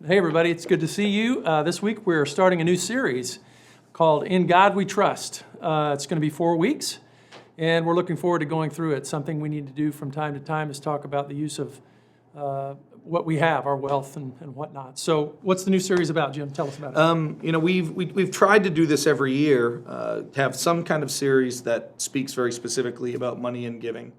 Hey everybody, it's good to see you. This week we're starting a new series called In God We Trust. It's going to be 4 weeks, and we're looking forward to going through it. Something we need to do from time to time is talk about the use of what we have, our wealth and whatnot. So what's the new series about, Jim? Tell us about it. We've tried to do this every year, to have some kind of series that speaks very specifically about money and giving.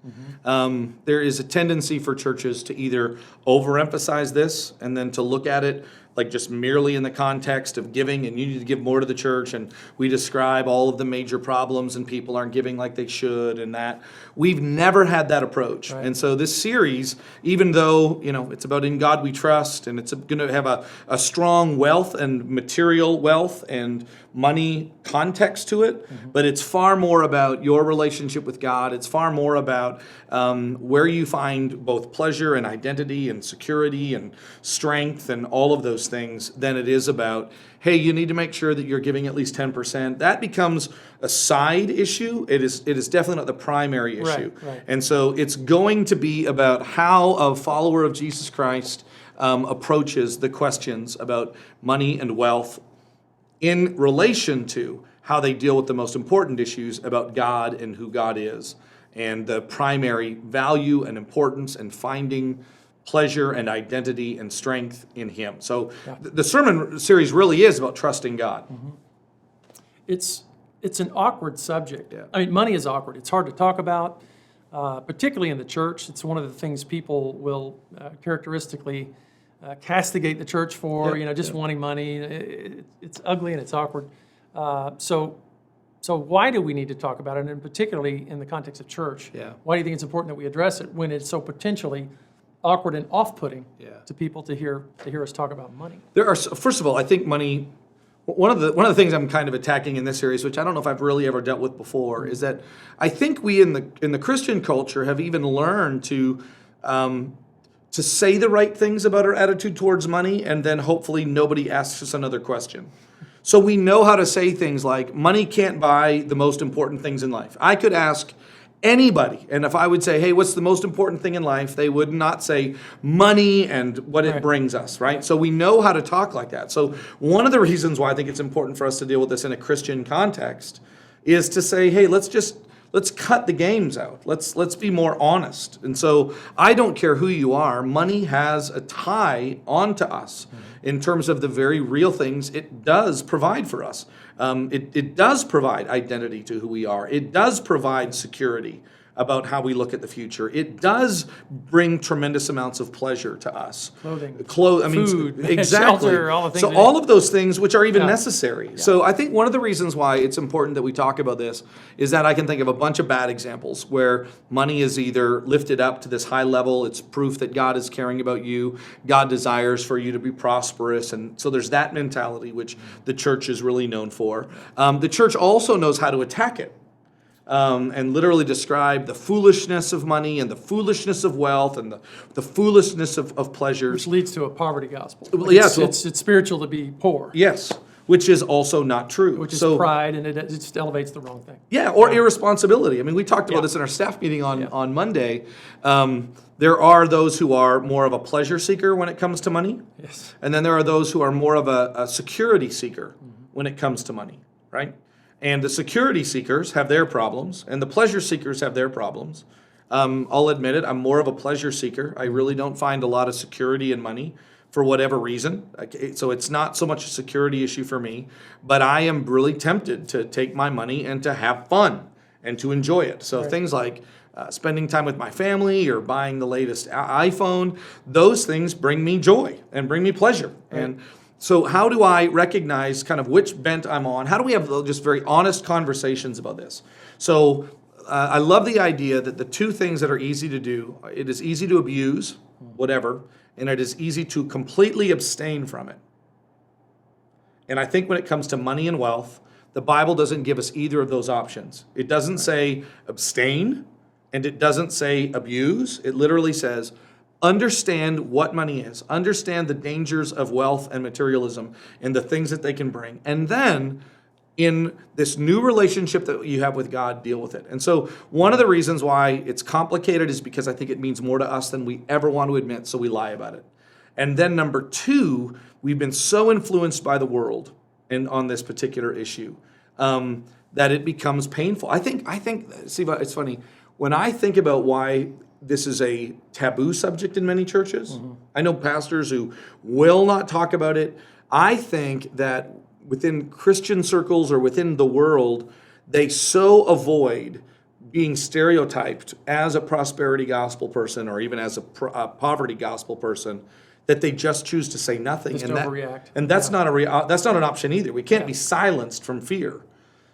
There is a tendency for churches to either overemphasize this and then to look at it like just merely in the context of giving, and you need to give more to the church, and we describe all of the major problems and people aren't giving like they should, and that. We've never had that approach. Right. And so this series, even though, it's about In God We Trust, and it's going to have a strong wealth and material wealth and money context to it, but it's far more about your relationship with God. It's far more about where you find both pleasure and identity and security and strength and all of those things than it is about, hey, you need to make sure that you're giving at least 10%. That becomes a side issue. It is definitely not the primary issue. Right. And so it's going to be about how a follower of Jesus Christ approaches the questions about money and wealth in relation to how they deal with the most important issues about God and who God is, and the primary value and importance and finding pleasure and identity and strength in Him. So the sermon series really is about trusting God. It's an awkward subject. Yeah. I mean, money is awkward. It's hard to talk about, particularly in the church. It's one of the things people will characteristically castigate the church for, Yep. wanting money. It's ugly and it's awkward. So why do we need to talk about it, and particularly in the context of church? Yeah. Why do you think it's important that we address it when it's so potentially awkward and off-putting to people to hear us talk about money? First of all, I think money. One of the things I'm kind of attacking in this series, which I don't know if I've really ever dealt with before, is that I think we in the Christian culture have even learned to say the right things about our attitude towards money, and then hopefully nobody asks us another question. So we know how to say things like, money can't buy the most important things in life. I could ask anybody, and if I would say, hey, what's the most important thing in life? They would not say money and what it brings us, right? So we know how to talk like that. So one of the reasons why I think it's important for us to deal with this in a Christian context is to say, hey, let's cut the games out. Let's be more honest. And so I don't care who you are, money has a tie onto us in terms of the very real things it does provide for us. It does provide identity to who we are. It does provide security about how we look at the future. It does bring tremendous amounts of pleasure to us. Clothing, food, exactly. Shelter, all the things. So all of those things which are even necessary. Yeah. So I think one of the reasons why it's important that we talk about this is that I can think of a bunch of bad examples where money is either lifted up to this high level, it's proof that God is caring about you, God desires for you to be prosperous, and so there's that mentality which the church is really known for. The church also knows how to attack it. And literally describe the foolishness of money and the foolishness of wealth and the foolishness of pleasures. Which leads to a poverty gospel. Well, It's spiritual to be poor. Yes, which is also not true. Which is pride, and it just elevates the wrong thing. Yeah, or irresponsibility. I mean, we talked about this in our staff meeting on Monday. There are those who are more of a pleasure seeker when it comes to money. Yes. And then there are those who are more of a security seeker when it comes to money, right? And the security seekers have their problems, and the pleasure seekers have their problems. I'll admit it, I'm more of a pleasure seeker. I really don't find a lot of security in money for whatever reason. So it's not so much a security issue for me, but I am really tempted to take my money and to have fun and to enjoy it. So things like spending time with my family or buying the latest iPhone, those things bring me joy and bring me pleasure. And so how do I recognize kind of which bent I'm on? How do we have just very honest conversations about this? So I love the idea that the two things that are easy to do, it is easy to abuse, whatever, and it is easy to completely abstain from it. And I think when it comes to money and wealth, the Bible doesn't give us either of those options. It doesn't say abstain, and it doesn't say abuse. It literally says understand what money is, understand the dangers of wealth and materialism and the things that they can bring, and then in this new relationship that you have with God, deal with it. And so one of the reasons why it's complicated is because I think it means more to us than we ever want to admit, so we lie about it. And then number two, we've been so influenced by the world and on this particular issue that it becomes painful. I think. See, it's funny when I think about why this is a taboo subject in many churches. I know pastors who will not talk about it. I think that within Christian circles or within the world, they so avoid being stereotyped as a prosperity gospel person or even as a poverty gospel person that they just choose to say nothing. Just and overreact. And that's not that's not an option either. We can't be silenced from fear.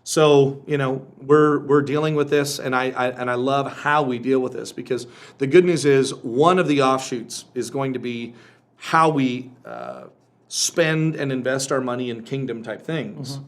So, we're dealing with this, and I love how we deal with this, because the good news is one of the offshoots is going to be how we spend and invest our money in kingdom type things.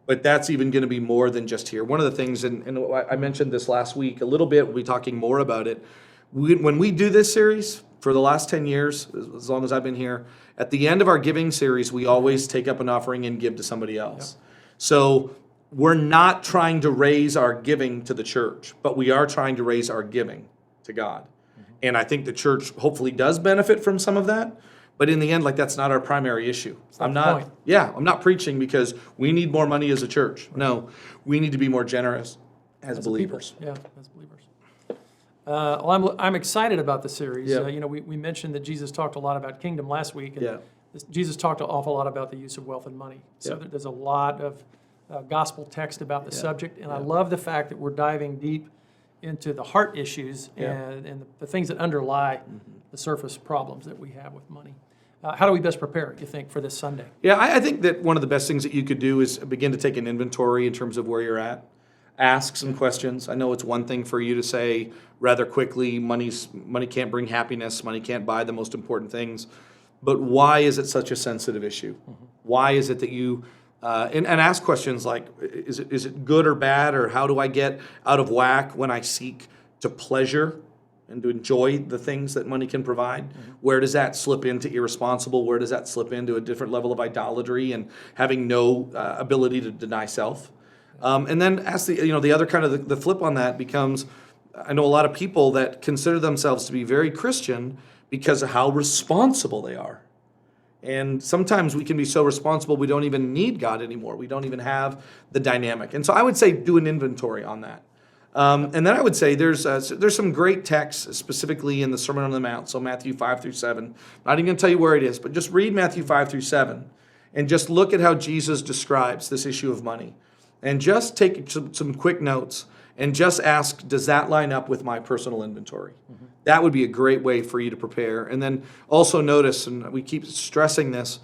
But that's even going to be more than just here. One of the things, and I mentioned this last week a little bit, we'll be talking more about it. When we do this series, for the last 10 years, as long as I've been here, at the end of our giving series, we always take up an offering and give to somebody else. So we're not trying to raise our giving to the church, but we are trying to raise our giving to God. And I think the church hopefully does benefit from some of that. But in the end, that's not our primary issue. I'm not preaching because we need more money as a church. No, we need to be more generous as believers. Yeah, as believers. Well, I'm excited about the series. Yeah. We mentioned that Jesus talked a lot about kingdom last week, and Yeah. Jesus talked an awful lot about the use of wealth and money. So Yeah. there's a lot of gospel text about the Yeah. subject, and I Yeah. love the fact that we're diving deep into the heart issues Yeah. and the things that underlie the surface problems that we have with money. How do we best prepare, you think, for this Sunday? Yeah, I think that one of the best things that you could do is begin to take an inventory in terms of where you're at. Ask some questions. I know it's one thing for you to say rather quickly, money can't bring happiness, money can't buy the most important things. But why is it such a sensitive issue? Why is it that you and ask questions like, is it good or bad, or how do I get out of whack when I seek to pleasure and to enjoy the things that money can provide? Where does that slip into irresponsible? Where does that slip into a different level of idolatry and having no ability to deny self? And then ask the other kind of the flip on that becomes, I know a lot of people that consider themselves to be very Christian because of how responsible they are. And sometimes we can be so responsible we don't even need God anymore. We don't even have the dynamic. And so I would say do an inventory on that. And then I would say there's some great texts specifically in the Sermon on the Mount, so Matthew 5 through 7. Not even going to tell you where it is, but just read Matthew 5 through 7 and just look at how Jesus describes this issue of money. And just take some quick notes and just ask, does that line up with my personal inventory? That would be a great way for you to prepare. And then also notice, and we keep stressing this,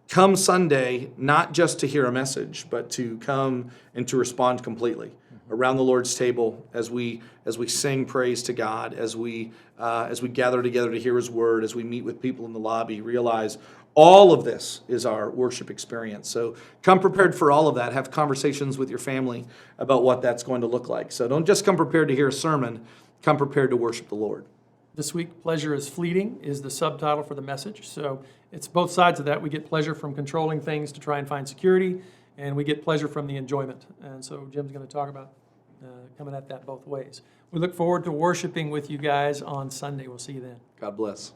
come Sunday, not just to hear a message, but to come and to respond completely around the Lord's table as we sing praise to God, as we gather together to hear His word, as we meet with people in the lobby, realize all of this is our worship experience. So come prepared for all of that. Have conversations with your family about what that's going to look like. So don't just come prepared to hear a sermon. Come prepared to worship the Lord. This week, Pleasure is Fleeting is the subtitle for the message. So it's both sides of that. We get pleasure from controlling things to try and find security, and we get pleasure from the enjoyment. And so Jim's going to talk about coming at that both ways. We look forward to worshiping with you guys on Sunday. We'll see you then. God bless.